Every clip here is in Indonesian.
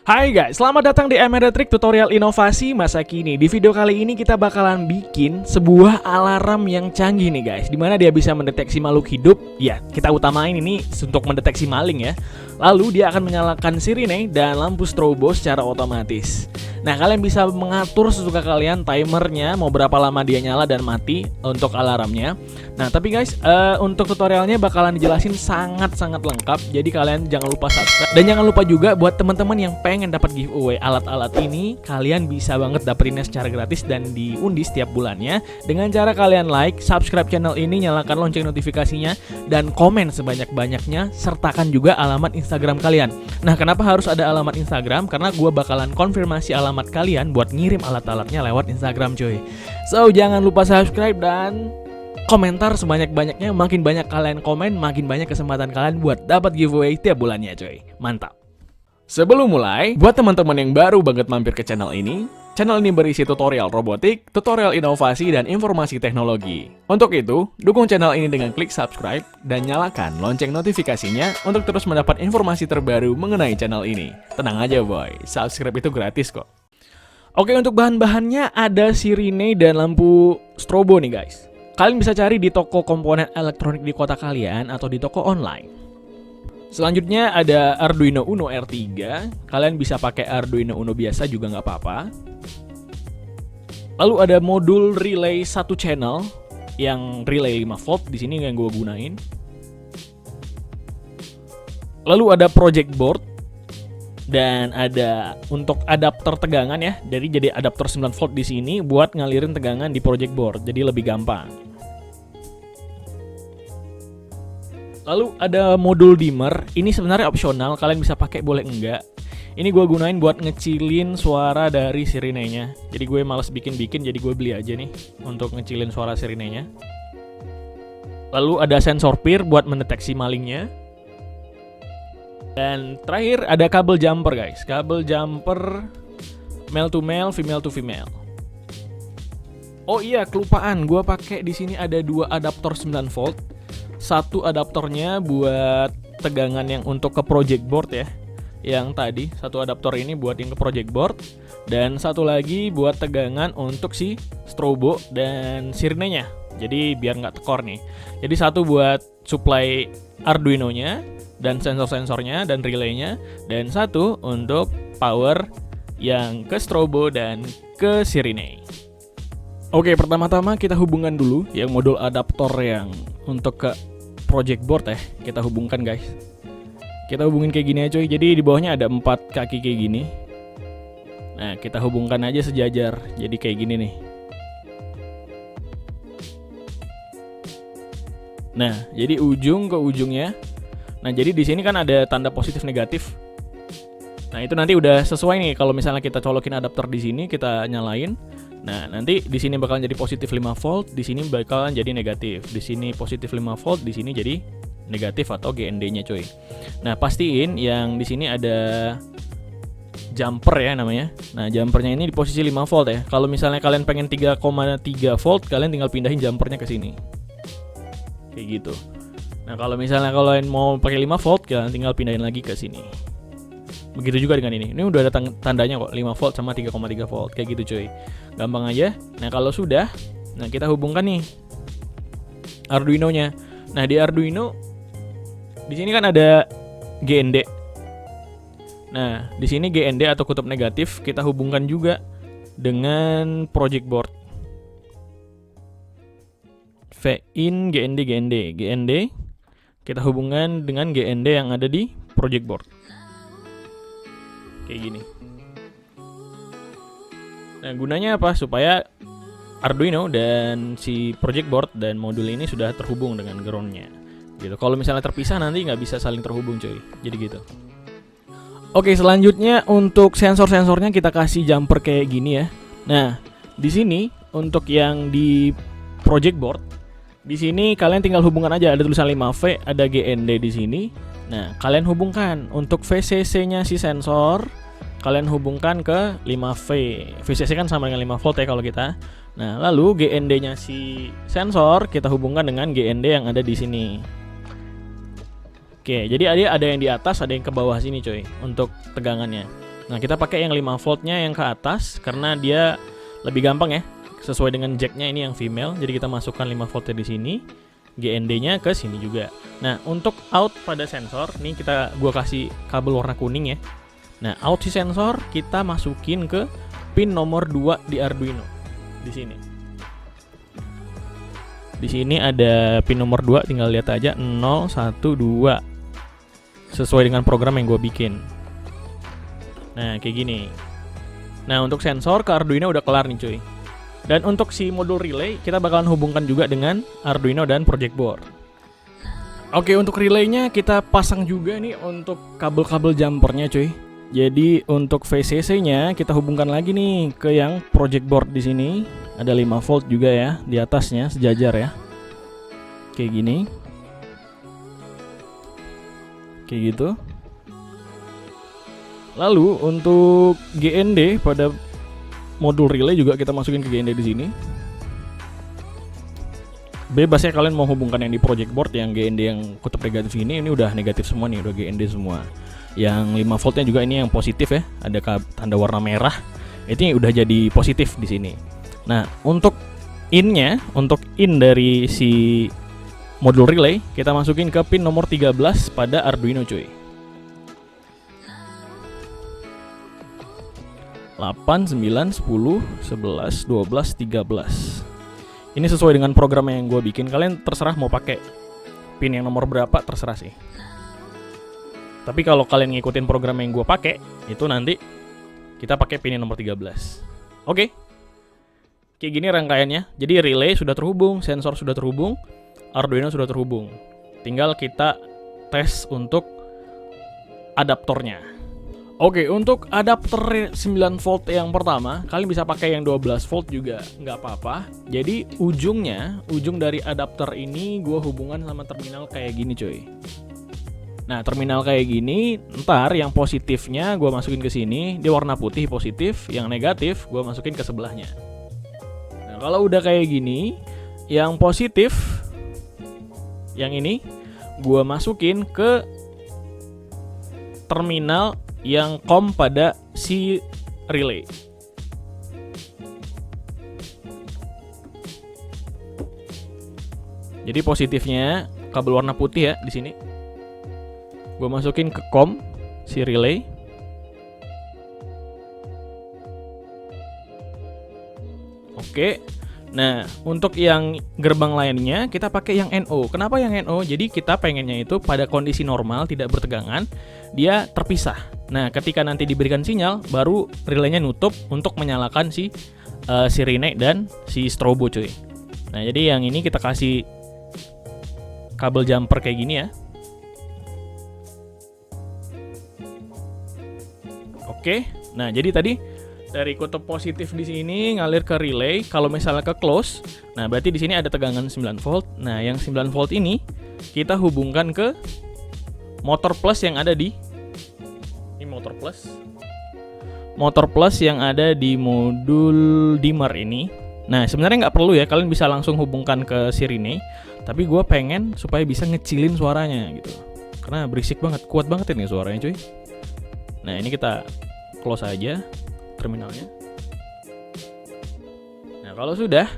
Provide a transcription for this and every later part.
Hai guys, selamat datang di Emedetrick Tutorial Inovasi Masa Kini. Di video kali ini kita bakalan bikin sebuah alarm yang canggih nih guys, dimana dia bisa mendeteksi makhluk hidup. Ya, kita utamain ini untuk mendeteksi maling ya. Lalu dia akan menyalakan sirine dan lampu strobo secara otomatis. Nah, kalian bisa mengatur sesuka kalian timernya, mau berapa lama dia nyala dan mati untuk alarmnya. Nah, tapi guys, untuk tutorialnya bakalan dijelasin sangat-sangat lengkap. Jadi kalian jangan lupa subscribe. Dan jangan lupa juga buat teman-teman yang pengen dapat giveaway alat-alat ini, kalian bisa banget dapetinnya secara gratis dan diundi setiap bulannya dengan cara kalian like, subscribe channel ini, nyalakan lonceng notifikasinya, dan komen sebanyak-banyaknya, sertakan juga alamat Instagram kalian. Nah, kenapa harus ada alamat Instagram? Karena gue bakalan konfirmasi alamat kalian buat ngirim alat-alatnya lewat Instagram cuy. So, jangan lupa subscribe dan komentar sebanyak-banyaknya. Makin banyak kalian komen, makin banyak kesempatan kalian buat dapat giveaway tiap bulannya cuy. Mantap. Sebelum mulai, buat teman-teman yang baru banget mampir ke channel ini berisi tutorial robotik, tutorial inovasi, dan informasi teknologi. Untuk itu, dukung channel ini dengan klik subscribe dan nyalakan lonceng notifikasinya untuk terus mendapat informasi terbaru mengenai channel ini. Tenang aja boy, subscribe itu gratis kok. Oke, untuk bahan-bahannya ada sirine dan lampu strobo nih guys. Kalian bisa cari di toko komponen elektronik di kota kalian atau di toko online. Selanjutnya ada Arduino Uno R3. Kalian bisa pakai Arduino Uno biasa juga nggak apa-apa. Lalu ada modul relay 1 channel yang relay 5 volt di sini yang gue gunain. Lalu ada project board dan ada untuk adapter tegangan ya. Jadi adapter 9 volt di sini buat ngalirin tegangan di project board. Jadi lebih gampang. Lalu ada modul dimmer, ini sebenarnya opsional, kalian bisa pakai boleh enggak. Ini gue gunain buat ngecilin suara dari sirinenya. Jadi gue males bikin-bikin, jadi gue beli aja nih untuk ngecilin suara sirinenya. Lalu ada sensor peer buat mendeteksi malingnya. Dan terakhir ada kabel jumper guys, kabel jumper male to male, female to female. Oh iya, kelupaan, gue pakai di sini ada 2 adaptor 9 volt. Satu adaptornya buat tegangan yang untuk ke project board ya. Yang tadi, satu adaptor ini buat yang ke project board. Dan satu lagi buat tegangan untuk si strobo dan sirinenya. Jadi biar nggak tekor nih. Jadi satu buat supply Arduino-nya dan sensor-sensornya dan relaynya. Dan satu untuk power yang ke strobo dan ke sirine. Oke, pertama-tama kita hubungkan dulu yang modul adaptor yang untuk ke project board ya. Kita hubungkan guys. Kita hubungin kayak gini aja coy. Jadi di bawahnya ada 4 kaki kayak gini. Nah, kita hubungkan aja sejajar. Jadi kayak gini nih. Nah, jadi ujung ke ujungnya. Nah, jadi di sini kan ada tanda positif negatif. Nah, itu nanti udah sesuai nih kalau misalnya kita colokin adapter di sini, kita nyalain. Nah, nanti di sini bakalan jadi positif 5 volt, di sini bakalan jadi negatif. Di sini positif 5 volt, di sini jadi negatif atau GND-nya coy. Nah, pastiin yang di sini ada jumper ya namanya. Nah, jumpernya ini di posisi 5 volt ya. Kalau misalnya kalian pengen 3,3 volt, kalian tinggal pindahin jumpernya ke sini. Kayak gitu. Nah, kalau misalnya kalian mau pakai 5 volt, kalian tinggal pindahin lagi ke sini. Begitu juga dengan ini. Ini udah ada tandanya kok, 5 volt sama 3,3 volt. Kayak gitu cuy. Gampang aja. Nah, kalau sudah, nah kita hubungkan nih Arduino-nya. Nah, di Arduino di sini kan ada GND. Nah, di sini GND atau kutub negatif kita hubungkan juga dengan project board. V-in GND kita hubungkan dengan GND yang ada di project board. Kayak gini. Nah, gunanya apa? Supaya Arduino dan si project board dan modul ini sudah terhubung dengan groundnya. Gitu. Kalau misalnya terpisah nanti nggak bisa saling terhubung cuy. Jadi gitu. Oke, selanjutnya untuk sensor-sensornya kita kasih jumper kayak gini ya. Nah, di sini untuk yang di project board, di sini kalian tinggal hubungkan aja, ada tulisan 5V, ada GND di sini. Nah, kalian hubungkan untuk VCC-nya si sensor, kalian hubungkan ke 5V. VCC kan sama dengan 5 volt ya kalau kita. Nah, lalu GND-nya si sensor kita hubungkan dengan GND yang ada di sini. Oke, jadi ada yang di atas, ada yang ke bawah sini coy untuk tegangannya. Nah, kita pakai yang 5 voltnya yang ke atas karena dia lebih gampang ya. Sesuai dengan jacknya ini yang female, jadi kita masukkan 5 voltnya di sini, GND-nya ke sini juga. Nah, untuk out pada sensor, nih gua kasih kabel warna kuning ya. Nah, out si sensor kita masukin ke pin nomor 2 di Arduino. Di sini. Di sini ada pin nomor 2, tinggal lihat aja 0, 1, 2. Sesuai dengan program yang gue bikin. Nah, kayak gini. Nah, untuk sensor ke Arduino udah kelar nih cuy. Dan untuk si modul relay, kita bakalan hubungkan juga dengan Arduino dan project board. Oke, untuk relaynya kita pasang juga nih untuk kabel-kabel jumpernya cuy. Jadi untuk VCC-nya kita hubungkan lagi nih ke yang project board di sini. Ada 5 volt juga ya di atasnya sejajar ya. Kayak gini. Kayak gitu. Lalu untuk GND pada modul relay juga kita masukin ke GND di sini. Bebas ya kalian mau hubungkan yang di project board, yang GND yang kutub negatif ini udah negatif semua nih, udah GND semua. Yang 5 voltnya juga ini yang positif ya, ada tanda warna merah. Itu udah jadi positif di sini. Nah, untuk in-nya, untuk in dari si modul relay kita masukin ke pin nomor 13 pada Arduino cuy. 8, 9, 10, 11, 12, 13. Ini sesuai dengan program yang gue bikin. Kalian terserah mau pakai pin yang nomor berapa, terserah sih. Tapi kalau kalian ngikutin program yang gue pakai, itu nanti kita pakai pin yang nomor 13. Oke. Kayak gini rangkaiannya. Jadi relay sudah terhubung, sensor sudah terhubung, Arduino sudah terhubung. Tinggal kita tes untuk adaptornya. Oke, untuk adapter 9 volt yang pertama, kalian bisa pakai yang 12 volt juga, nggak apa-apa. Jadi ujung dari adapter ini gue hubungan sama terminal kayak gini cuy. Nah, terminal kayak gini, ntar yang positifnya gue masukin ke sini, dia warna putih positif, yang negatif gue masukin ke sebelahnya. Nah, kalau udah kayak gini, yang positif, yang ini, gue masukin ke terminal yang COM pada si relay. Jadi positifnya kabel warna putih ya di sini. Gue masukin ke COM si relay. Oke. Nah, untuk yang gerbang lainnya kita pakai yang NO. Kenapa yang NO? Jadi kita pengennya itu pada kondisi normal, tidak bertegangan, dia terpisah. Nah, ketika nanti diberikan sinyal, baru relaynya nutup untuk menyalakan si sirine dan si strobo cuy. Nah, jadi yang ini kita kasih kabel jumper kayak gini ya. Oke. Nah, jadi tadi dari kutub positif di sini ngalir ke relay. Kalau misalnya ke close, nah berarti di sini ada tegangan 9 volt. Nah, yang 9 volt ini kita hubungkan ke motor plus yang ada di ini motor plus yang ada di modul dimmer ini. Nah, sebenarnya nggak perlu ya, kalian bisa langsung hubungkan ke sirine. Tapi gue pengen supaya bisa ngecilin suaranya gitu, karena berisik banget, kuat banget ini suaranya cuy. Nah, ini kita close aja terminalnya. Nah, kalau sudah,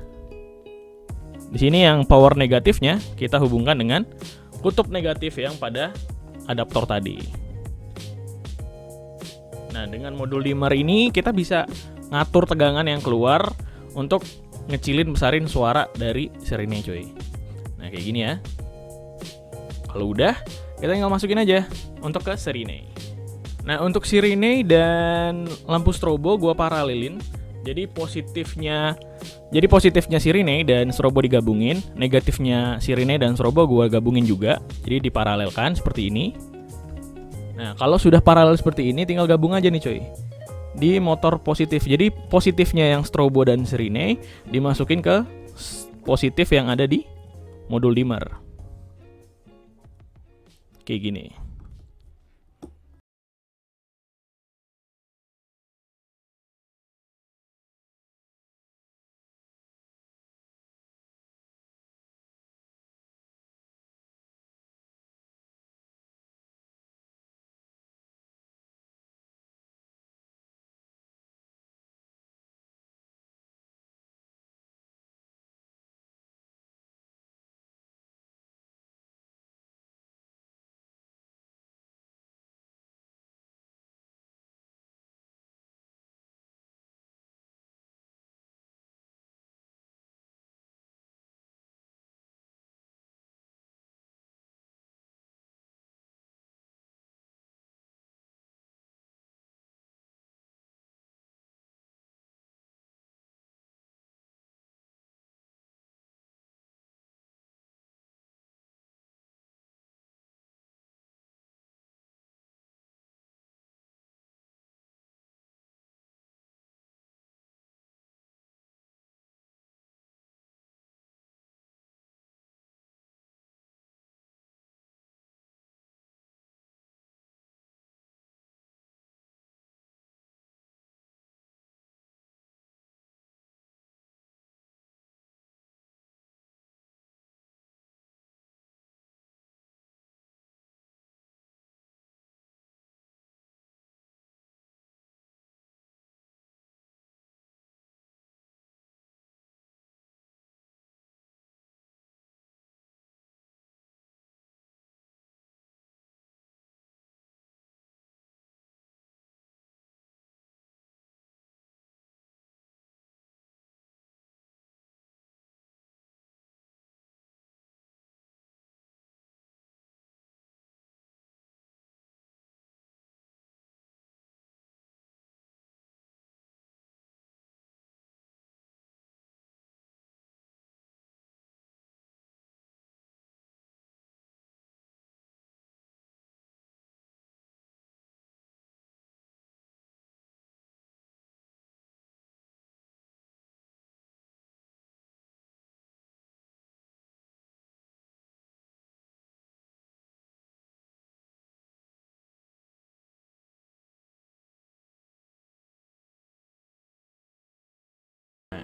di sini yang power negatifnya kita hubungkan dengan kutub negatif yang pada adaptor tadi. Nah, dengan modul dimmer ini kita bisa ngatur tegangan yang keluar untuk ngecilin besarin suara dari sirine cuy. Nah, kayak gini ya. Kalau udah, kita tinggal masukin aja untuk ke sirine. Nah, untuk sirine dan lampu strobo gua paralelin. Jadi positifnya sirine dan strobo digabungin, negatifnya sirine dan strobo gua gabungin juga. Jadi diparalelkan seperti ini. Nah, kalau sudah paralel seperti ini tinggal gabung aja nih coy. Di motor positif. Jadi positifnya yang strobo dan sirine dimasukin ke positif yang ada di modul dimmer. Kayak gini.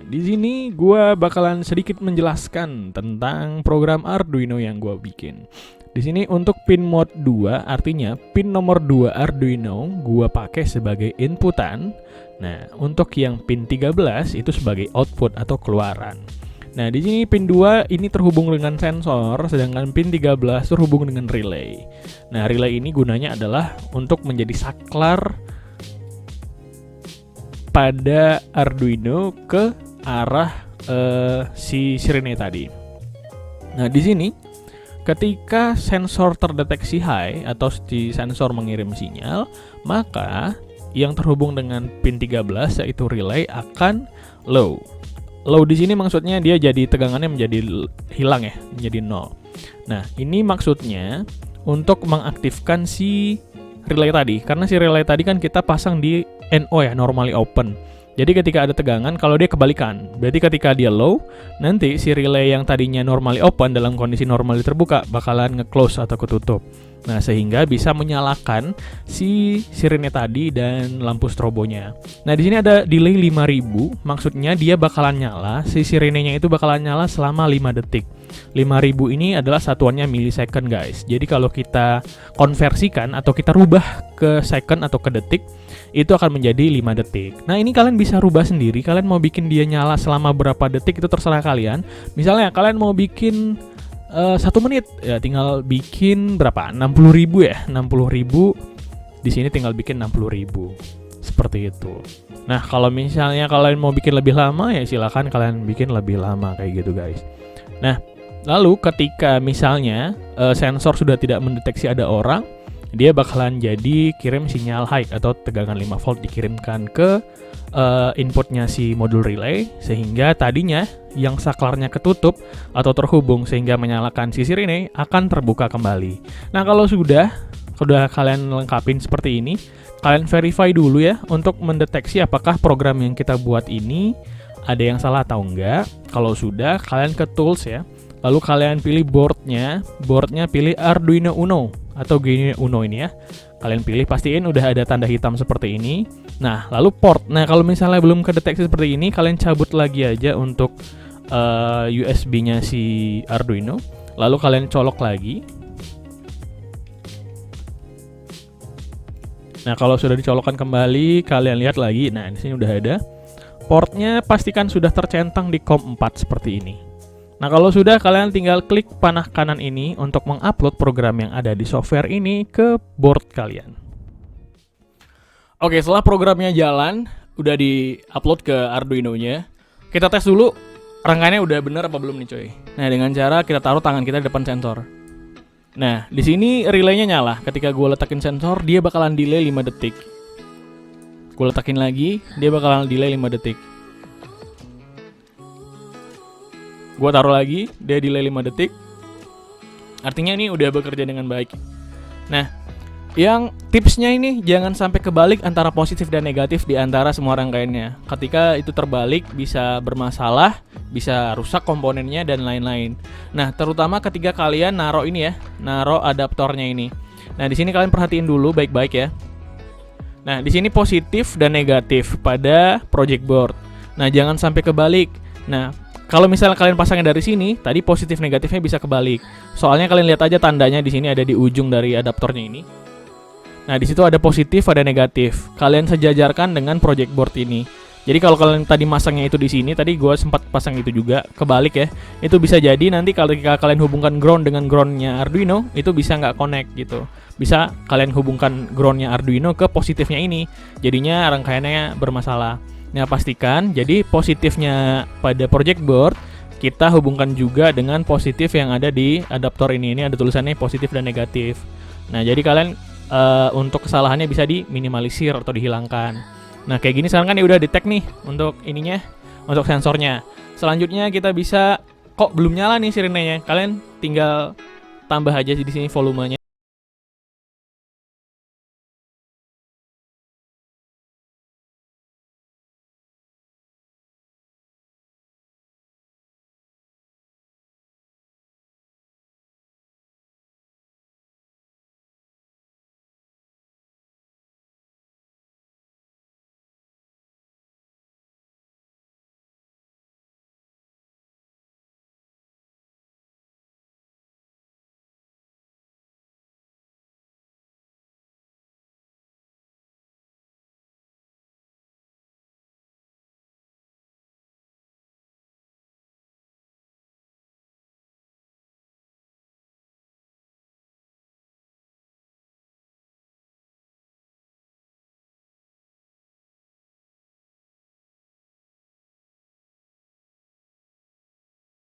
di sini gua bakalan sedikit menjelaskan tentang program Arduino yang gua bikin. Di sini untuk pin mode 2, artinya pin nomor 2 Arduino gua pakai sebagai inputan. Nah, untuk yang pin 13 itu sebagai output atau keluaran. Nah, di sini pin 2 ini terhubung dengan sensor, sedangkan pin 13 terhubung dengan relay. Nah, relay ini gunanya adalah untuk menjadi saklar pada Arduino ke arah si sirene tadi. Nah, di sini ketika sensor terdeteksi high atau si sensor mengirim sinyal, maka yang terhubung dengan pin 13 yaitu relay akan low. Low di sini maksudnya dia jadi tegangannya menjadi hilang ya, menjadi 0. Nah, ini maksudnya untuk mengaktifkan si relay tadi, karena si relay tadi kan kita pasang di NO ya, normally open. Jadi ketika ada tegangan, kalau dia kebalikan, berarti ketika dia low, nanti si relay yang tadinya normally open dalam kondisi normally terbuka bakalan nge-close atau ketutup. Nah, sehingga bisa menyalakan si sirene tadi dan lampu strobonya. Nah, di sini ada delay 5000, maksudnya dia bakalan nyala, si sirenenya itu bakalan nyala selama 5 detik. 5000 ini adalah satuannya millisecond, guys. Jadi kalau kita konversikan atau kita rubah ke second atau ke detik, itu akan menjadi 5 detik. Nah, ini kalian bisa rubah sendiri. Kalian mau bikin dia nyala selama berapa detik itu terserah kalian. Misalnya kalian mau bikin 1 menit, ya tinggal bikin berapa? 60.000 ya. 60.000 di sini tinggal bikin 60.000. Seperti itu. Nah, kalau misalnya kalian mau bikin lebih lama, ya silakan kalian bikin lebih lama kayak gitu, guys. Nah, lalu ketika misalnya sensor sudah tidak mendeteksi ada orang, dia bakalan jadi kirim sinyal high atau tegangan 5 volt dikirimkan ke inputnya si modul relay, sehingga tadinya yang saklarnya ketutup atau terhubung sehingga menyalakan si sirene akan terbuka kembali. Nah, kalau sudah kalian lengkapin seperti ini, kalian verify dulu ya untuk mendeteksi apakah program yang kita buat ini ada yang salah atau enggak. Kalau sudah, kalian ke tools ya. Lalu kalian pilih boardnya pilih Arduino Uno atau Genie Uno ini ya. Kalian pilih, pastiin udah ada tanda hitam seperti ini. Nah, lalu port. Nah, kalau misalnya belum kedeteksi seperti ini, kalian cabut lagi aja untuk USB-nya si Arduino. Lalu kalian colok lagi. Nah, kalau sudah dicolokkan kembali, kalian lihat lagi. Nah, di sini udah ada. Portnya pastikan sudah tercentang di COM 4 seperti ini. Nah, kalau sudah, kalian tinggal klik panah kanan ini untuk mengupload program yang ada di software ini ke board kalian. Oke, setelah programnya jalan, udah di-upload ke Arduino-nya, kita tes dulu rangkaiannya udah bener apa belum nih, coy. Nah, dengan cara kita taruh tangan kita di depan sensor. Nah, di sini relaynya nyala. Ketika gue letakin sensor, dia bakalan delay 5 detik. Gue letakin lagi, dia bakalan delay 5 detik. Gue taruh lagi, dia delay 5 detik. Artinya ini udah bekerja dengan baik. Nah, yang tipsnya ini jangan sampai kebalik antara positif dan negatif di antara semua rangkaiannya. Ketika itu terbalik bisa bermasalah, bisa rusak komponennya dan lain-lain. Nah, terutama ketika kalian naruh ini ya, naruh adaptornya ini. Nah, di sini kalian perhatiin dulu baik-baik ya. Nah, di sini positif dan negatif pada project board. Nah, jangan sampai kebalik. Nah, kalau misalnya kalian pasangnya dari sini, tadi positif negatifnya bisa kebalik. Soalnya kalian lihat aja tandanya di sini ada di ujung dari adaptornya ini. Nah, di situ ada positif, ada negatif. Kalian sejajarkan dengan project board ini. Jadi kalau kalian tadi masangnya itu di sini, tadi gue sempat pasang itu juga kebalik ya. Itu bisa jadi nanti kalau kalian hubungkan ground dengan groundnya Arduino, itu bisa nggak connect gitu. Bisa kalian hubungkan groundnya Arduino ke positifnya ini, jadinya rangkaiannya bermasalah. Nah, pastikan jadi positifnya pada project board kita hubungkan juga dengan positif yang ada di adaptor ini. Ini ada tulisannya positif dan negatif. Nah, jadi kalian untuk kesalahannya bisa diminimalisir atau dihilangkan. Nah, kayak gini sekarang kan ya udah detect nih untuk ininya, untuk sensornya. Selanjutnya kita bisa, kok belum nyala nih sirenenya. Kalian tinggal tambah aja di sini volumenya.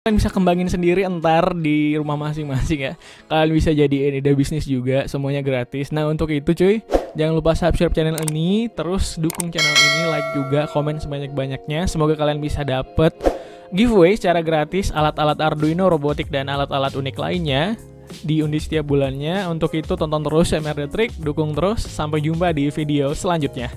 Kalian bisa kembangin sendiri entar di rumah masing-masing ya. Kalian bisa jadiin ide bisnis juga, semuanya gratis. Nah untuk itu cuy, jangan lupa subscribe channel ini, terus dukung channel ini, like juga, komen sebanyak-banyaknya. Semoga kalian bisa dapet giveaway secara gratis alat-alat Arduino, robotik, dan alat-alat unik lainnya diundi setiap bulannya. Untuk itu tonton terus MRD Trick, dukung terus, sampai jumpa di video selanjutnya.